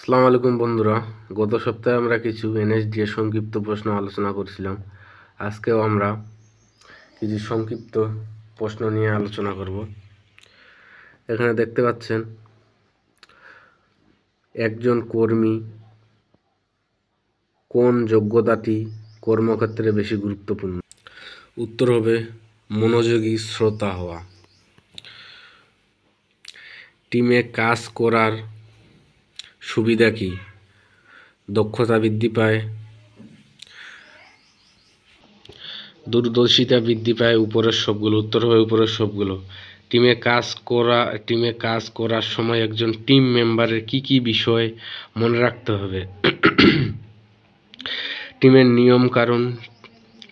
আসসালামু আলাইকুম বন্ধুরা। গত সপ্তাহে আমরা কিছু এনএসডি এর সংক্ষিপ্ত প্রশ্ন আলোচনা করছিলাম। আজকেও আমরা কিছু সংক্ষিপ্ত প্রশ্ন নিয়ে আলোচনা করব। এখানে দেখতে পাচ্ছেন একজন কর্মী কোন যোগ্যতাটি কর্মক্ষেত্রে বেশি গুরুত্বপূর্ণ? উত্তর হবে মনোযোগী শ্রোতা হওয়া। টিমে কাজ করার সুবিধা কি? দক্ষতা বৃদ্ধি পায়, দূরদর্শিতা বৃদ্ধি পায়। উপরের সবগুলো উত্তর হবে উপরের সবগুলো। টিমে কাজ করার সময় একজন টিম মেম্বারের কি বিষয় মনে রাখতে হবে? টিমের নিয়ম কানুন,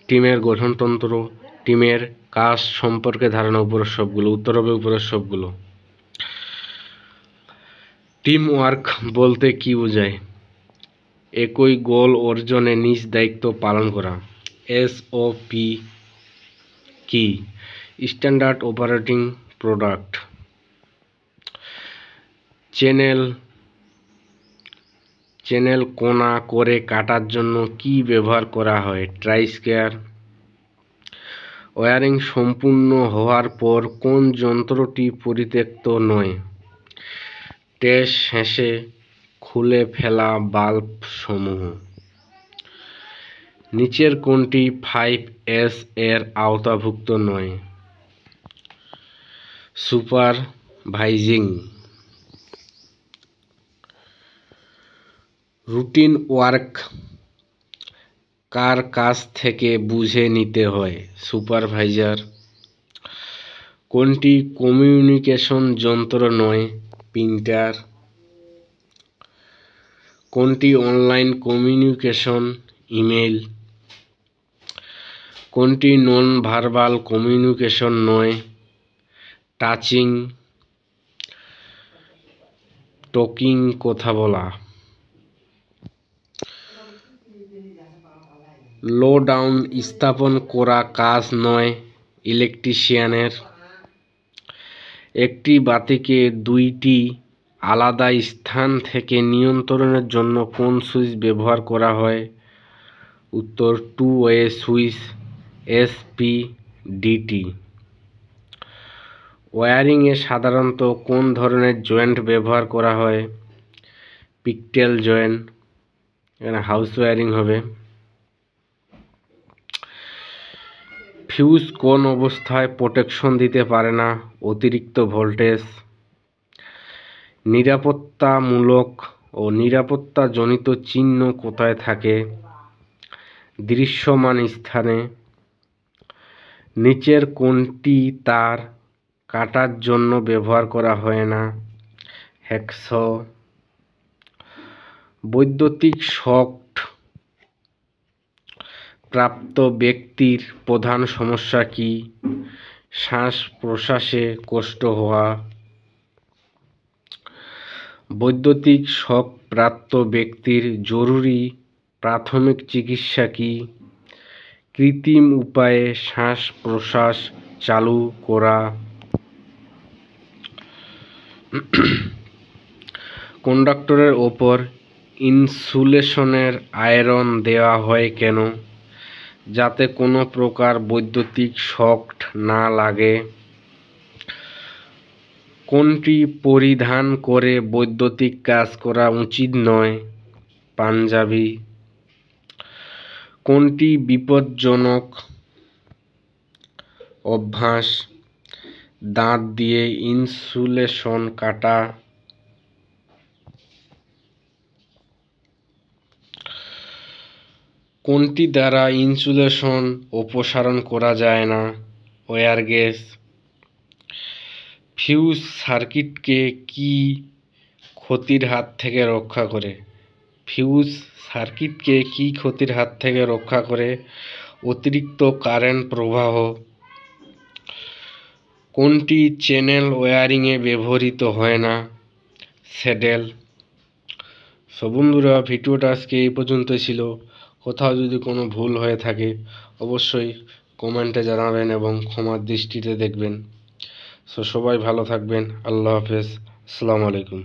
টিমের গঠনতন্ত্র, টিমের কাজ সম্পর্কে ধারণা। উপরের সবগুলো উত্তর হবে উপরের সবগুলো। টিম ওয়ার্ক বলতে কি বোঝায়? একই গোল অর্জনে নিজ দায়িত্ব পালন করা। এসওপি কি? Standard operating product. চ্যানেল কোনা করে কাটার জন্য কি ব্যবহার করা হয়? Try square. ওয়্যারিং সম্পূর্ণ হওয়ার পর কোন যন্ত্রটি পরিত্যক্ত নয়? ট্যাপ শেষে খুলে ফেলা বাল্ব সমূহ। নিচের কোনটি 5S এর আওতাভুক্ত নয়? সুপারভাইজিং। রুটিন ওয়ার্ক কার কাছ থেকে বুঝে নিতে হয়? সুপারভাইজার। কোনটি কমিউনিকেশন যন্ত্র নয়? প্রিন্টার। কোনটি অনলাইন কমিউনিকেশন? ইমেইল। কোনটি নন ভার্বাল কমিউনিকেশন নয়? টাচিং, টকিং কথা বলা। লো ডাউন স্থাপন করা কাজ নয় ইলেকট্রিশিয়ানের। একটি বাতিকে দুইটি আলাদা স্থান থেকে নিয়ন্ত্রণের জন্য কোন সুইচ ব্যবহার করা হয়? উত্তর টু ওয়ে সুইচ, এসপিডিটি। ওয়্যারিংয়ে সাধারণত কোন ধরনের জয়েন্ট ব্যবহার করা হয়? Pigtail joint. এখানে হাউস ওয়্যারিং হবে। ফিউজ কোন অবস্থায় প্রোটেকশন দিতে পারে না? অতিরিক্ত ভোল্টেজ। নিরাপত্তামূলক ও নিরাপত্তাজনিত চিহ্ন কোথায় থাকে? দৃশ্যমান স্থানে। নিচের কোনটি তার কাটার জন্য ব্যবহার করা হয় না? হ্যাকসো। বৈদ্যুতিক শক প্রাপ্ত ব্যক্তির প্রধান সমস্যা কি? শ্বাস প্রশ্বাসে কষ্ট হওয়া। বৈদ্যুতিক শক প্রাপ্ত ব্যক্তির জরুরি প্রাথমিক চিকিৎসা কি? কৃত্রিম উপায়ে শ্বাস প্রশ্বাস চালু করা। কন্ডাক্টরের ওপর ইনসুলেশনের আয়রন দেওয়া হয় কেন? যাতে কোনো প্রকার বৈদ্যুতিক শক না লাগে। কোনটি পরিধান করে বৈদ্যুতিক কাজ করা উচিত নয়? পাঞ্জাবি। কোনটি বিপজ্জনক অভ্যাস? দাঁত দিয়ে ইনসুলেশন কাটা। কোনটি দ্বারা ইনসুলেশন অপসারণ করা যায় না? Wire gauge. ফিউজ সার্কিটকে কি ক্ষতির হাত থেকে রক্ষা করে? ফিউজ সার্কিটকে কি ক্ষতির হাত থেকে রক্ষা করে? অতিরিক্ত কারেন্ট প্রবাহ। কোনটি চ্যানেল ওয়্যারিংয়ে ব্যবহৃত হয় না? স্যাডেল। সো বন্ধুরা, ভিডিওটা আজকে এই পর্যন্ত ছিল। কোথাও যদি কোনো ভুল হয়ে থাকে অবশ্যই কমেন্টে জানাবেন এবং ক্ষমার দৃষ্টিতে দেখবেন। সো সবাই ভালো থাকবেন। আল্লাহ হাফেজ। আসসালামু আলাইকুম।